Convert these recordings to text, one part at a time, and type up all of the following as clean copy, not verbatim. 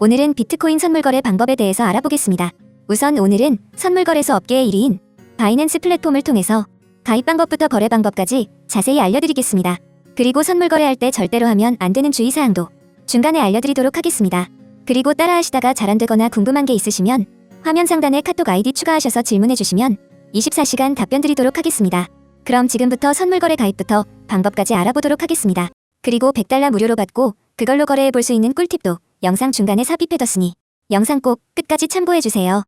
오늘은 비트코인 선물거래 방법에 대해서 알아보겠습니다. 우선 오늘은 선물거래소 업계의 1위인 바이낸스 플랫폼을 통해서 가입 방법부터 거래 방법까지 자세히 알려드리겠습니다. 그리고 선물거래할 때 절대로 하면 안 되는 주의사항도 중간에 알려드리도록 하겠습니다. 그리고 따라하시다가 잘 안되거나 궁금한 게 있으시면 화면 상단에 카톡 아이디 추가하셔서 질문해주시면 24시간 답변 드리도록 하겠습니다. 그럼 지금부터 선물거래 가입부터 방법까지 알아보도록 하겠습니다. 그리고 $100 무료로 받고 그걸로 거래해볼 수 있는 꿀팁도 영상 중간에 삽입해뒀으니 영상 꼭 끝까지 참고해주세요.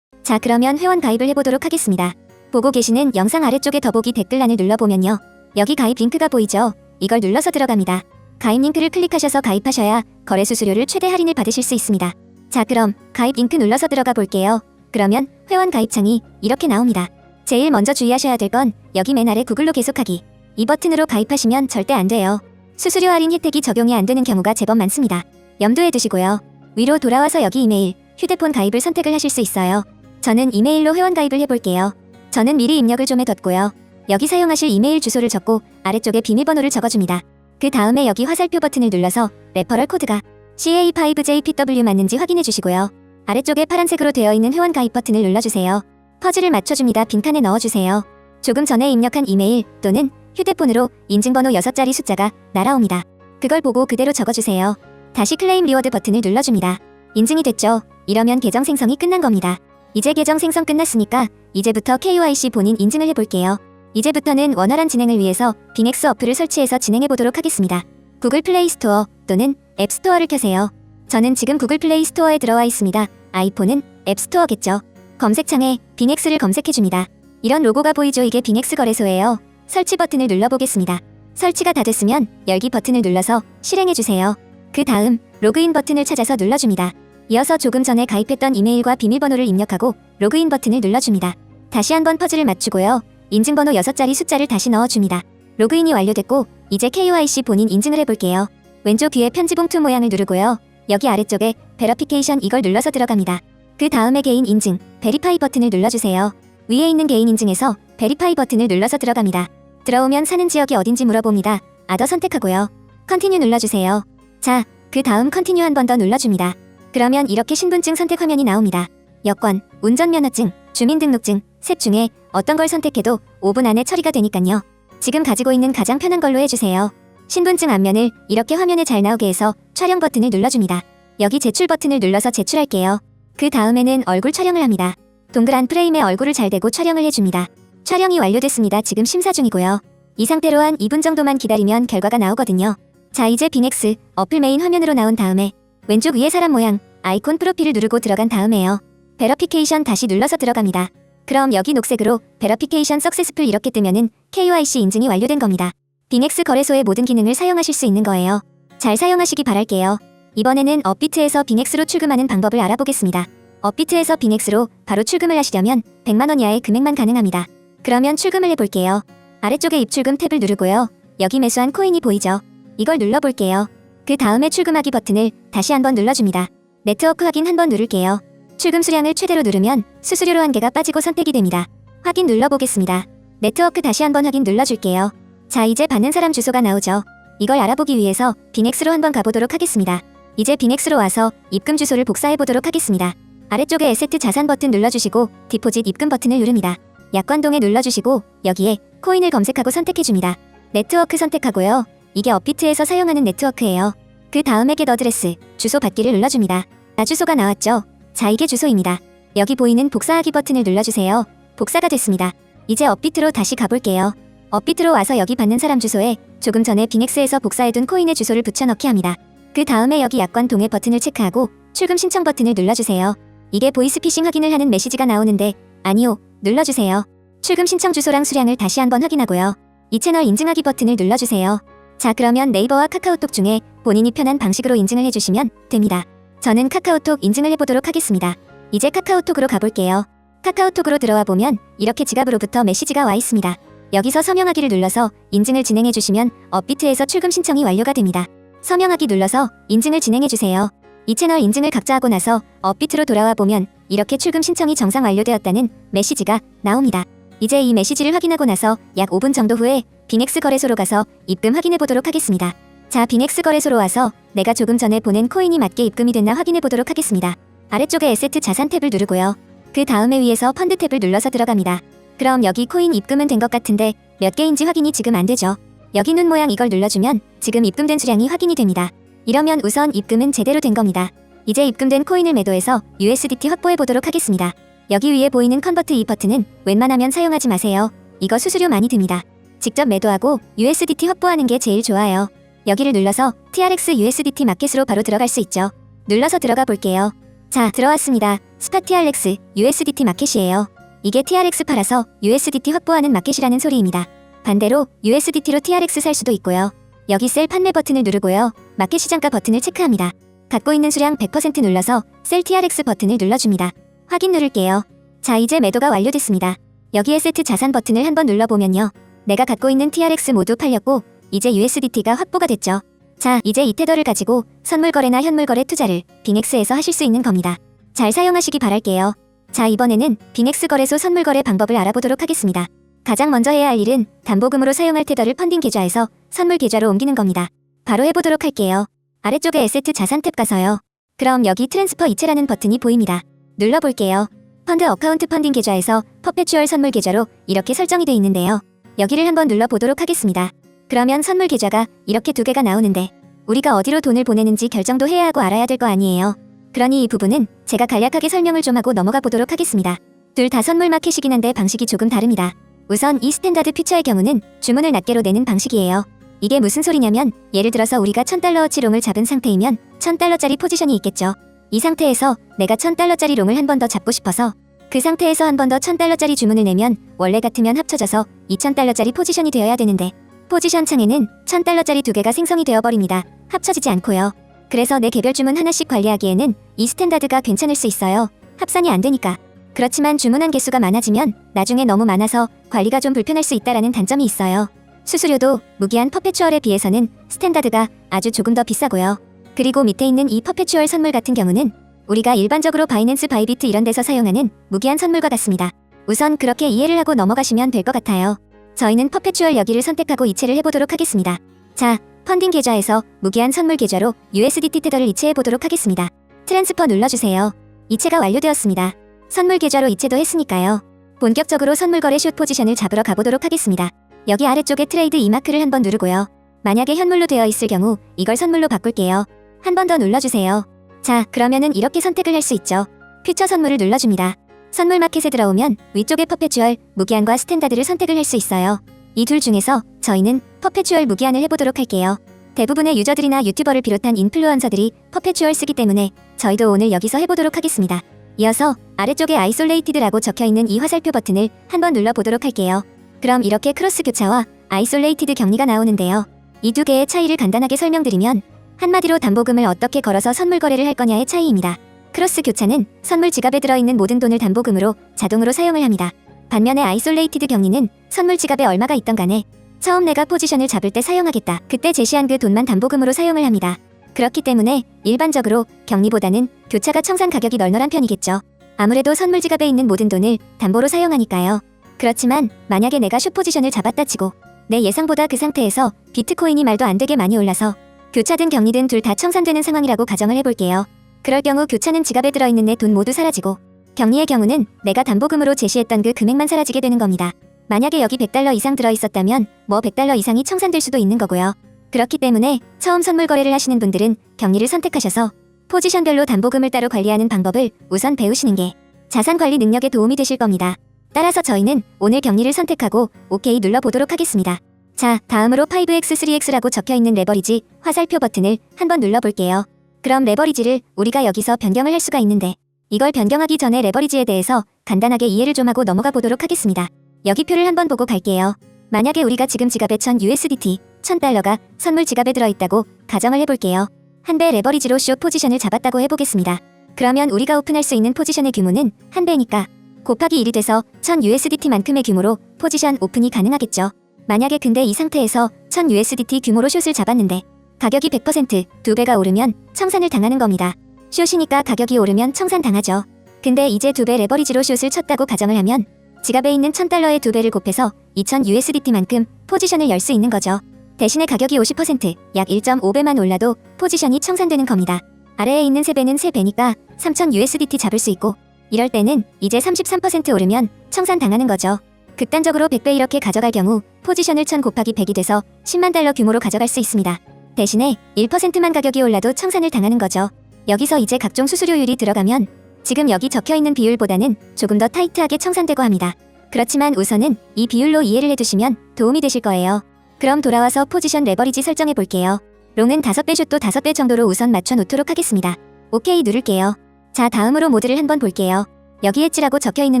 자, 그러면 회원 가입을 해보도록 하겠습니다. 보고 계시는 영상 아래쪽에 더보기 댓글란을 눌러보면요, 여기 가입 링크가 보이죠? 이걸 눌러서 들어갑니다. 가입 링크를 클릭하셔서 가입하셔야 거래 수수료를 최대 할인을 받으실 수 있습니다. 자, 그럼 가입 링크 눌러서 들어가 볼게요. 그러면 회원 가입창이 이렇게 나옵니다. 제일 먼저 주의하셔야 될 건 여기 맨 아래 구글로 계속하기, 이 버튼으로 가입하시면 절대 안 돼요. 수수료 할인 혜택이 적용이 안 되는 경우가 제법 많습니다. 염두에 두시고요. 위로 돌아와서 여기 이메일, 휴대폰 가입을 선택을 하실 수 있어요. 저는 이메일로 회원 가입을 해볼게요. 저는 미리 입력을 좀 해뒀고요. 여기 사용하실 이메일 주소를 적고 아래쪽에 비밀번호를 적어줍니다. 그 다음에 여기 화살표 버튼을 눌러서 레퍼럴 코드가 CA5JPW 맞는지 확인해 주시고요. 아래쪽에 파란색으로 되어 있는 회원 가입 버튼을 눌러주세요. 퍼즐을 맞춰줍니다. 빈칸에 넣어주세요. 조금 전에 입력한 이메일 또는 휴대폰으로 인증번호 6자리 숫자가 날아옵니다. 그걸 보고 그대로 적어주세요. 다시 클레임 리워드 버튼을 눌러줍니다. 인증이 됐죠? 이러면 계정 생성이 끝난 겁니다. 이제 계정 생성 끝났으니까 이제부터 KYC 본인 인증을 해볼게요. 이제부터는 원활한 진행을 위해서 빙엑스 어플을 설치해서 진행해보도록 하겠습니다. 구글 플레이 스토어 또는 앱 스토어를 켜세요. 저는 지금 구글 플레이 스토어에 들어와 있습니다. 아이폰은 앱 스토어겠죠. 검색창에 빙엑스를 검색해줍니다. 이런 로고가 보이죠? 이게 빙엑스 거래소예요. 설치 버튼을 눌러보겠습니다. 설치가 다 됐으면 열기 버튼을 눌러서 실행해주세요. 그 다음 로그인 버튼을 찾아서 눌러줍니다. 이어서 조금 전에 가입했던 이메일과 비밀번호를 입력하고 로그인 버튼을 눌러줍니다. 다시 한번 퍼즐을 맞추고요. 인증번호 6자리 숫자를 다시 넣어줍니다. 로그인이 완료됐고 이제 KYC 본인 인증을 해볼게요. 왼쪽 위에 편지봉투 모양을 누르고요. 여기 아래쪽에 베러피케이션 이걸 눌러서 들어갑니다. 그 다음에 개인 인증, 베리파이 버튼을 눌러주세요. 위에 있는 개인 인증에서 베리파이 버튼을 눌러서 들어갑니다. 들어오면 사는 지역이 어딘지 물어봅니다. 아더 선택하고요. 컨티뉴 눌러주세요. 자, 그 다음 컨티뉴 한 번 더 눌러줍니다. 그러면 이렇게 신분증 선택 화면이 나옵니다. 여권, 운전면허증, 주민등록증, 셋 중에 어떤 걸 선택해도 5분 안에 처리가 되니깐요. 지금 가지고 있는 가장 편한 걸로 해주세요. 신분증 앞면을 이렇게 화면에 잘 나오게 해서 촬영 버튼을 눌러줍니다. 여기 제출 버튼을 눌러서 제출할게요. 그 다음에는 얼굴 촬영을 합니다. 동그란 프레임에 얼굴을 잘 대고 촬영을 해줍니다. 촬영이 완료됐습니다. 지금 심사 중이고요. 이 상태로 한 2분 정도만 기다리면 결과가 나오거든요. 자, 이제 빙엑스 어플 메인 화면으로 나온 다음에 왼쪽 위에 사람 모양 아이콘 프로필을 누르고 들어간 다음에요, 베러피케이션 다시 눌러서 들어갑니다. 그럼 여기 녹색으로 베러피케이션 석세스풀 이렇게 뜨면은 KYC 인증이 완료된 겁니다. 빙엑스 거래소의 모든 기능을 사용하실 수 있는 거예요. 잘 사용하시기 바랄게요. 이번에는 업비트에서 빙엑스로 출금하는 방법을 알아보겠습니다. 업비트에서 빙엑스로 바로 출금을 하시려면 100만원 이하의 금액만 가능합니다. 그러면 출금을 해볼게요. 아래쪽에 입출금 탭을 누르고요. 여기 매수한 코인이 보이죠? 이걸 눌러볼게요. 그 다음에 출금하기 버튼을 다시 한번 눌러줍니다. 네트워크 확인 한번 누를게요. 출금 수량을 최대로 누르면 수수료로 한 개가 빠지고 선택이 됩니다. 확인 눌러보겠습니다. 네트워크 다시 한번 확인 눌러줄게요. 자, 이제 받는 사람 주소가 나오죠? 이걸 알아보기 위해서 빙엑스로 한번 가보도록 하겠습니다. 이제 빙엑스로 와서 입금 주소를 복사해보도록 하겠습니다. 아래쪽에 에세트 자산 버튼 눌러주시고 디포짓 입금 버튼을 누릅니다. 약관동에 눌러주시고 여기에 코인을 검색하고 선택해줍니다. 네트워크 선택하고요. 이게 업비트에서 사용하는 네트워크예요. 그 다음에 겟 어드레스, 주소 받기를 눌러줍니다. 주소가 나왔죠? 자, 이게 주소입니다. 여기 보이는 복사하기 버튼을 눌러주세요. 복사가 됐습니다. 이제 업비트로 다시 가볼게요. 업비트로 와서 여기 받는 사람 주소에 조금 전에 빙엑스에서 복사해둔 코인의 주소를 붙여넣기 합니다. 그 다음에 여기 약관 동의 버튼을 체크하고 출금 신청 버튼을 눌러주세요. 이게 보이스피싱 확인을 하는 메시지가 나오는데 아니요, 눌러주세요. 출금 신청 주소랑 수량을 다시 한번 확인하고요. 이 채널 인증하기 버튼을 눌러주세요. 자, 그러면 네이버와 카카오톡 중에 본인이 편한 방식으로 인증을 해주시면 됩니다. 저는 카카오톡 인증을 해보도록 하겠습니다. 이제 카카오톡으로 가볼게요. 카카오톡으로 들어와 보면 이렇게 지갑으로부터 메시지가 와 있습니다. 여기서 서명하기를 눌러서 인증을 진행해주시면 업비트에서 출금 신청이 완료가 됩니다. 서명하기 눌러서 인증을 진행해주세요. 이 채널 인증을 각자 하고 나서 업비트로 돌아와 보면 이렇게 출금 신청이 정상 완료되었다는 메시지가 나옵니다. 이제 이 메시지를 확인하고 나서 약 5분 정도 후에 빙엑스 거래소로 가서 입금 확인해 보도록 하겠습니다. 자, 빈엑스 거래소로 와서 내가 조금 전에 보낸 코인이 맞게 입금이 됐나 확인해 보도록 하겠습니다. 아래쪽에 에세트 자산 탭을 누르고요. 그 다음에 위에서 펀드 탭을 눌러서 들어갑니다. 그럼 여기 코인 입금은 된 것 같은데 몇 개인지 확인이 지금 안 되죠. 여기 눈 모양 이걸 눌러주면 지금 입금된 수량이 확인이 됩니다. 이러면 우선 입금은 제대로 된 겁니다. 이제 입금된 코인을 매도해서 USDT 확보해 보도록 하겠습니다. 여기 위에 보이는 컨버트 이 버튼은 웬만하면 사용하지 마세요. 이거 수수료 많이 듭니다. 직접 매도하고 USDT 확보하는 게 제일 좋아요. 여기를 눌러서 TRX USDT 마켓으로 바로 들어갈 수 있죠. 눌러서 들어가 볼게요. 자, 들어왔습니다. 스팟 TRX USDT 마켓이에요. 이게 TRX 팔아서 USDT 확보하는 마켓이라는 소리입니다. 반대로 USDT로 TRX 살 수도 있고요. 여기 셀 판매 버튼을 누르고요. 마켓 시장가 버튼을 체크합니다. 갖고 있는 수량 100% 눌러서 셀 TRX 버튼을 눌러줍니다. 확인 누를게요. 자, 이제 매도가 완료됐습니다. 여기에 세트 자산 버튼을 한번 눌러보면요. 내가 갖고 있는 TRX 모두 팔렸고 이제 USDT가 확보가 됐죠. 자, 이제 이 테더를 가지고 선물 거래나 현물 거래 투자를 빙엑스에서 하실 수 있는 겁니다. 잘 사용하시기 바랄게요. 자, 이번에는 빙엑스 거래소 선물 거래 방법을 알아보도록 하겠습니다. 가장 먼저 해야 할 일은 담보금으로 사용할 테더를 펀딩 계좌에서 선물 계좌로 옮기는 겁니다. 바로 해보도록 할게요. 아래쪽에 에세트 자산 탭 가서요. 그럼 여기 트랜스퍼 이체라는 버튼이 보입니다. 눌러볼게요. 펀드 어카운트 펀딩 계좌에서 퍼페추얼 선물 계좌로 이렇게 설정이 돼 있는데요. 여기를 한번 눌러보도록 하겠습니다. 그러면 선물 계좌가 이렇게 두 개가 나오는데 우리가 어디로 돈을 보내는지 결정도 해야 하고 알아야 될 거 아니에요. 그러니 이 부분은 제가 간략하게 설명을 좀 하고 넘어가 보도록 하겠습니다. 둘 다 선물 마켓이긴 한데 방식이 조금 다릅니다. 우선 이 스탠다드 퓨처의 경우는 주문을 낱개로 내는 방식이에요. 이게 무슨 소리냐면 예를 들어서 우리가 1000달러어치 롱을 잡은 상태이면 1000달러짜리 포지션이 있겠죠. 이 상태에서 내가 1000달러짜리 롱을 한 번 더 잡고 싶어서 그 상태에서 한 번 더 1000달러짜리 주문을 내면 원래 같으면 합쳐져서 2000달러짜리 포지션이 되어야 되는데 포지션 창에는 1000달러짜리 두 개가 생성이 되어버립니다. 합쳐지지 않고요. 그래서 내 개별 주문 하나씩 관리하기에는 이 스탠다드가 괜찮을 수 있어요. 합산이 안 되니까. 그렇지만 주문한 개수가 많아지면 나중에 너무 많아서 관리가 좀 불편할 수 있다라는 단점이 있어요. 수수료도 무기한 퍼페추얼에 비해서는 스탠다드가 아주 조금 더 비싸고요. 그리고 밑에 있는 이 퍼페추얼 선물 같은 경우는 우리가 일반적으로 바이낸스 바이비트 이런 데서 사용하는 무기한 선물과 같습니다. 우선 그렇게 이해를 하고 넘어가시면 될 것 같아요. 저희는 퍼페추얼 여기를 선택하고 이체를 해보도록 하겠습니다. 자, 펀딩 계좌에서 무기한 선물 계좌로 USDT 테더를 이체해보도록 하겠습니다. 트랜스퍼 눌러주세요. 이체가 완료되었습니다. 선물 계좌로 이체도 했으니까요. 본격적으로 선물 거래 숏 포지션을 잡으러 가보도록 하겠습니다. 여기 아래쪽에 트레이드 이 마크를 한번 누르고요. 만약에 현물로 되어 있을 경우 이걸 선물로 바꿀게요. 한 번 더 눌러주세요. 자, 그러면은 이렇게 선택을 할 수 있죠. 퓨처 선물을 눌러줍니다. 선물 마켓에 들어오면 위쪽에 퍼페추얼, 무기한과 스탠다드를 선택을 할 수 있어요. 이 둘 중에서 저희는 퍼페추얼 무기한을 해보도록 할게요. 대부분의 유저들이나 유튜버를 비롯한 인플루언서들이 퍼페추얼 쓰기 때문에 저희도 오늘 여기서 해보도록 하겠습니다. 이어서 아래쪽에 아이솔레이티드라고 적혀있는 이 화살표 버튼을 한번 눌러보도록 할게요. 그럼 이렇게 크로스 교차와 아이솔레이티드 격리가 나오는데요. 이 두 개의 차이를 간단하게 설명드리면 한마디로 담보금을 어떻게 걸어서 선물 거래를 할 거냐의 차이입니다. 크로스 교차는 선물 지갑에 들어있는 모든 돈을 담보금으로 자동으로 사용을 합니다. 반면에 아이솔레이티드 격리는 선물 지갑에 얼마가 있던 간에 처음 내가 포지션을 잡을 때 사용하겠다. 그때 제시한 그 돈만 담보금으로 사용을 합니다. 그렇기 때문에 일반적으로 격리보다는 교차가 청산 가격이 널널한 편이겠죠. 아무래도 선물 지갑에 있는 모든 돈을 담보로 사용하니까요. 그렇지만 만약에 내가 숏 포지션을 잡았다 치고 내 예상보다 그 상태에서 비트코인이 말도 안 되게 많이 올라서 교차든 격리든 둘 다 청산되는 상황이라고 가정을 해볼게요. 그럴 경우 교차는 지갑에 들어있는 내 돈 모두 사라지고 격리의 경우는 내가 담보금으로 제시했던 그 금액만 사라지게 되는 겁니다. 만약에 여기 100달러 이상 들어있었다면 뭐 100달러 이상이 청산될 수도 있는 거고요. 그렇기 때문에 처음 선물 거래를 하시는 분들은 격리를 선택하셔서 포지션별로 담보금을 따로 관리하는 방법을 우선 배우시는 게 자산 관리 능력에 도움이 되실 겁니다. 따라서 저희는 오늘 격리를 선택하고 OK 눌러보도록 하겠습니다. 자, 다음으로 5X, 3X라고 적혀있는 레버리지 화살표 버튼을 한번 눌러볼게요. 그럼 레버리지를 우리가 여기서 변경을 할 수가 있는데 이걸 변경하기 전에 레버리지에 대해서 간단하게 이해를 좀 하고 넘어가 보도록 하겠습니다. 여기 표를 한번 보고 갈게요. 만약에 우리가 지금 지갑에 1000USDT, 1000달러가 선물 지갑에 들어있다고 가정을 해볼게요. 한 배 레버리지로 숏 포지션을 잡았다고 해보겠습니다. 그러면 우리가 오픈할 수 있는 포지션의 규모는 한 배니까 곱하기 1이 돼서 1000USDT만큼의 규모로 포지션 오픈이 가능하겠죠. 만약에 근데 이 상태에서 1000USDT 규모로 숏을 잡았는데 가격이 100% 두 배가 오르면 청산을 당하는 겁니다. 숏이니까 가격이 오르면 청산당하죠. 근데 이제 두 배 레버리지로 숏을 쳤다고 가정을 하면 지갑에 있는 1000달러의 두 배를 곱해서 2000USDT만큼 포지션을 열 수 있는 거죠. 대신에 가격이 50%, 약 1.5배만 올라도 포지션이 청산되는 겁니다. 아래에 있는 3배는 3배니까 3000USDT 잡을 수 있고, 이럴 때는 이제 33% 오르면 청산당하는 거죠. 극단적으로 100배 이렇게 가져갈 경우 포지션을 1000 곱하기 100이 돼서 10만 달러 규모로 가져갈 수 있습니다. 대신에 1%만 가격이 올라도 청산을 당하는 거죠. 여기서 이제 각종 수수료율이 들어가면 지금 여기 적혀있는 비율보다는 조금 더 타이트하게 청산되고 합니다. 그렇지만 우선은 이 비율로 이해를 해두시면 도움이 되실 거예요. 그럼 돌아와서 포지션 레버리지 설정해 볼게요. 롱은 5배, 숏도 5배 정도로 우선 맞춰 놓도록 하겠습니다. 오케이 누를게요. 자, 다음으로 모드를 한번 볼게요. 여기 엣지라고 적혀있는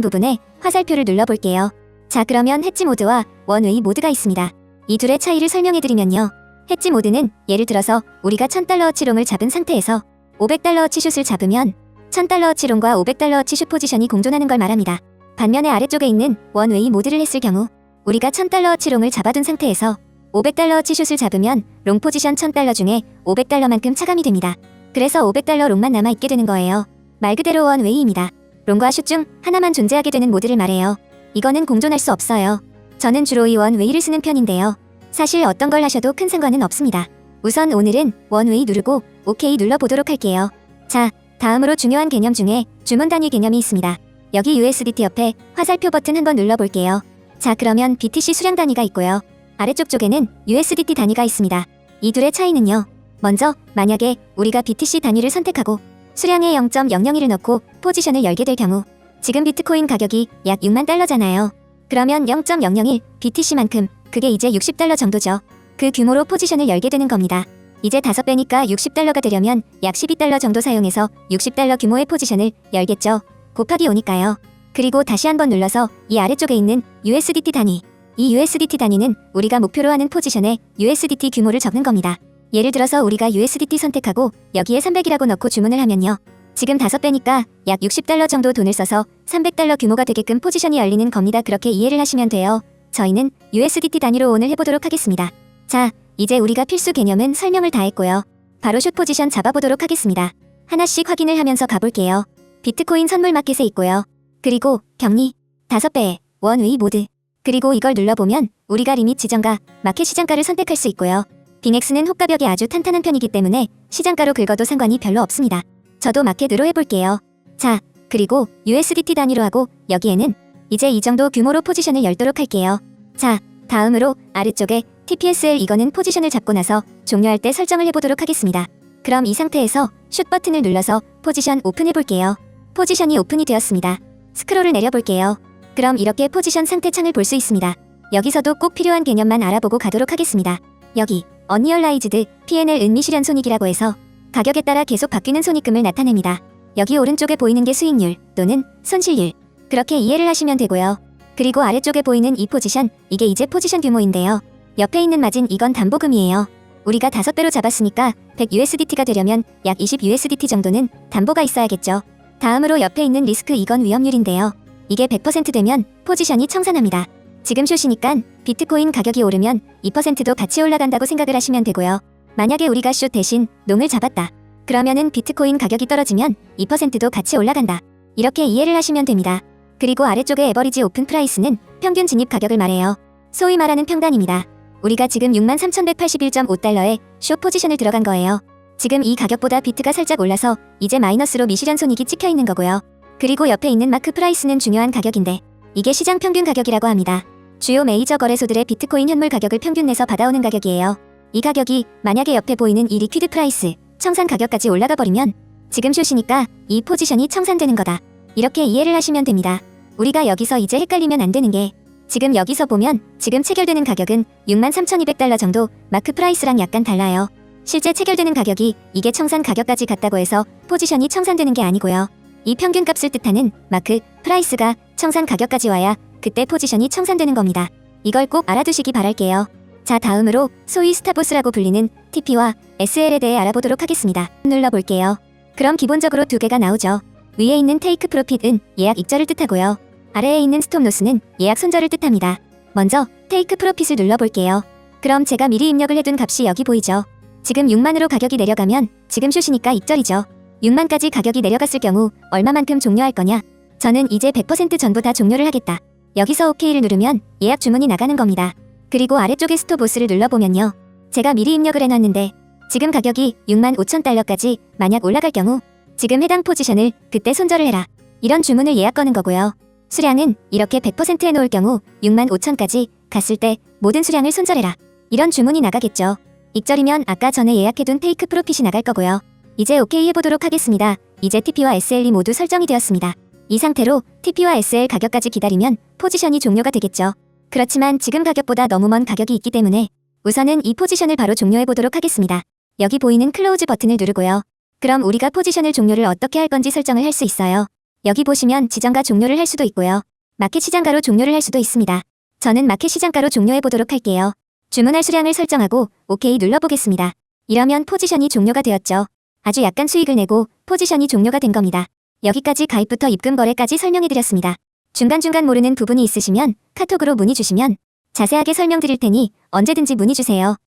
부분에 화살표를 눌러볼게요. 자, 그러면 해지 모드와 원웨이 모드가 있습니다. 이 둘의 차이를 설명해드리면요. 해지 모드는 예를 들어서 우리가 1000달러어치 롱을 잡은 상태에서 500달러어치 숏을 잡으면 1000달러어치 롱과 500달러어치 숏 포지션이 공존하는 걸 말합니다. 반면에 아래쪽에 있는 원웨이 모드를 했을 경우 우리가 1000달러어치 롱을 잡아둔 상태에서 500달러어치 숏을 잡으면 롱 포지션 1000달러 중에 500달러만큼 차감이 됩니다. 그래서 500달러 롱만 남아있게 되는 거예요. 말 그대로 원웨이입니다. 롱과 숏 중 하나만 존재하게 되는 모드를 말해요. 이거는 공존할 수 없어요. 저는 주로 이 원웨이를 쓰는 편인데요. 사실 어떤 걸 하셔도 큰 상관은 없습니다. 우선 오늘은 원웨이 누르고 오케이 눌러보도록 할게요. 자, 다음으로 중요한 개념 중에 주문 단위 개념이 있습니다. 여기 USDT 옆에 화살표 버튼 한번 눌러볼게요. 자, 그러면 BTC 수량 단위가 있고요. 아래쪽 쪽에는 USDT 단위가 있습니다. 이 둘의 차이는요. 먼저 만약에 우리가 BTC 단위를 선택하고 수량에 0.001을 넣고 포지션을 열게 될 경우 지금 비트코인 가격이 약 6만 달러잖아요. 그러면 0.001 BTC만큼 그게 이제 60달러 정도죠. 그 규모로 포지션을 열게 되는 겁니다. 이제 5배니까 60달러가 되려면 약 12달러 정도 사용해서 60달러 규모의 포지션을 열겠죠. 곱하기 5니까요. 그리고 다시 한번 눌러서 이 아래쪽에 있는 USDT 단위. 이 USDT 단위는 우리가 목표로 하는 포지션에 USDT 규모를 적는 겁니다. 예를 들어서 우리가 USDT 선택하고 여기에 300이라고 넣고 주문을 하면요. 지금 5배니까 약 60달러 정도 돈을 써서 300달러 규모가 되게끔 포지션이 열리는 겁니다. 그렇게 이해를 하시면 돼요. 저희는 USDT 단위로 오늘 해보도록 하겠습니다. 자, 이제 우리가 필수 개념은 설명을 다 했고요. 바로 숏 포지션 잡아보도록 하겠습니다. 하나씩 확인을 하면서 가볼게요. 비트코인 선물 마켓에 있고요. 그리고 격리, 5배의 원웨이 모드. 그리고 이걸 눌러보면 우리가 리밋 지정과 마켓 시장가를 선택할 수 있고요. 빙엑스는 호가벽이 아주 탄탄한 편이기 때문에 시장가로 긁어도 상관이 별로 없습니다. 저도 마켓으로 해볼게요. 자, 그리고 USDT 단위로 하고 여기에는 이제 이 정도 규모로 포지션을 열도록 할게요. 자, 다음으로 아래쪽에 TPSL 이거는 포지션을 잡고 나서 종료할 때 설정을 해보도록 하겠습니다. 그럼 이 상태에서 슛 버튼을 눌러서 포지션 오픈해볼게요. 포지션이 오픈이 되었습니다. 스크롤을 내려볼게요. 그럼 이렇게 포지션 상태 창을 볼 수 있습니다. 여기서도 꼭 필요한 개념만 알아보고 가도록 하겠습니다. 여기 언리얼라이즈드 P&L 은미 실현 손익이라고 해서 가격에 따라 계속 바뀌는 손익금을 나타냅니다. 여기 오른쪽에 보이는 게 수익률 또는 손실률. 그렇게 이해를 하시면 되고요. 그리고 아래쪽에 보이는 이 포지션, 이게 이제 포지션 규모인데요. 옆에 있는 마진 이건 담보금이에요. 우리가 5배로 잡았으니까 100USDT가 되려면 약 20USDT 정도는 담보가 있어야겠죠. 다음으로 옆에 있는 리스크 이건 위험률인데요. 이게 100% 되면 포지션이 청산합니다. 지금 숏이니까 비트코인 가격이 오르면 2%도 같이 올라간다고 생각을 하시면 되고요. 만약에 우리가 숏 대신 롱을 잡았다. 그러면은 비트코인 가격이 떨어지면 2%도 같이 올라간다. 이렇게 이해를 하시면 됩니다. 그리고 아래쪽에 에버리지 오픈 프라이스는 평균 진입 가격을 말해요. 소위 말하는 평단입니다. 우리가 지금 63,181.5달러에 숏 포지션을 들어간 거예요. 지금 이 가격보다 비트가 살짝 올라서 이제 마이너스로 미실현 손익이 찍혀 있는 거고요. 그리고 옆에 있는 마크 프라이스는 중요한 가격인데 이게 시장 평균 가격이라고 합니다. 주요 메이저 거래소들의 비트코인 현물 가격을 평균 내서 받아오는 가격이에요. 이 가격이 만약에 옆에 보이는 이 리퀴드 프라이스, 청산 가격까지 올라가 버리면 지금 숏이니까 이 포지션이 청산되는 거다. 이렇게 이해를 하시면 됩니다. 우리가 여기서 이제 헷갈리면 안 되는 게 지금 여기서 보면 지금 체결되는 가격은 63,200달러 정도 마크 프라이스랑 약간 달라요. 실제 체결되는 가격이 이게 청산 가격까지 갔다고 해서 포지션이 청산되는 게 아니고요. 이 평균 값을 뜻하는 마크 프라이스가 청산 가격까지 와야 그때 포지션이 청산되는 겁니다. 이걸 꼭 알아두시기 바랄게요. 자, 다음으로 소위 스탑로스라고 불리는 TP와 SL에 대해 알아보도록 하겠습니다. 눌러볼게요. 그럼 기본적으로 두 개가 나오죠. 위에 있는 테이크 프로핏은 예약 익절을 뜻하고요. 아래에 있는 스톱로스는 예약 손절을 뜻합니다. 먼저 테이크 프로핏을 눌러볼게요. 그럼 제가 미리 입력을 해둔 값이 여기 보이죠. 지금 6만으로 가격이 내려가면 지금 숏이니까 익절이죠. 6만까지 가격이 내려갔을 경우 얼마만큼 종료할 거냐? 저는 이제 100% 전부 다 종료를 하겠다. 여기서 OK를 누르면 예약 주문이 나가는 겁니다. 그리고 아래쪽에 스톱로스를 눌러보면요. 제가 미리 입력을 해놨는데 지금 가격이 65,000달러까지 만약 올라갈 경우 지금 해당 포지션을 그때 손절을 해라. 이런 주문을 예약 거는 거고요. 수량은 이렇게 100% 해놓을 경우 65,000까지 갔을 때 모든 수량을 손절해라. 이런 주문이 나가겠죠. 익절이면 아까 전에 예약해둔 테이크 프로핏이 나갈 거고요. 이제 오케이 해보도록 하겠습니다. 이제 TP와 SL이 모두 설정이 되었습니다. 이 상태로 TP와 SL 가격까지 기다리면 포지션이 종료가 되겠죠. 그렇지만 지금 가격보다 너무 먼 가격이 있기 때문에 우선은 이 포지션을 바로 종료해보도록 하겠습니다. 여기 보이는 클로우즈 버튼을 누르고요. 그럼 우리가 포지션을 종료를 어떻게 할 건지 설정을 할 수 있어요. 여기 보시면 지정가 종료를 할 수도 있고요. 마켓 시장가로 종료를 할 수도 있습니다. 저는 마켓 시장가로 종료해보도록 할게요. 주문할 수량을 설정하고 오케이 눌러보겠습니다. 이러면 포지션이 종료가 되었죠. 아주 약간 수익을 내고 포지션이 종료가 된 겁니다. 여기까지 가입부터 입금 거래까지 설명해드렸습니다. 중간중간 모르는 부분이 있으시면 카톡으로 문의 주시면 자세하게 설명드릴 테니 언제든지 문의 주세요.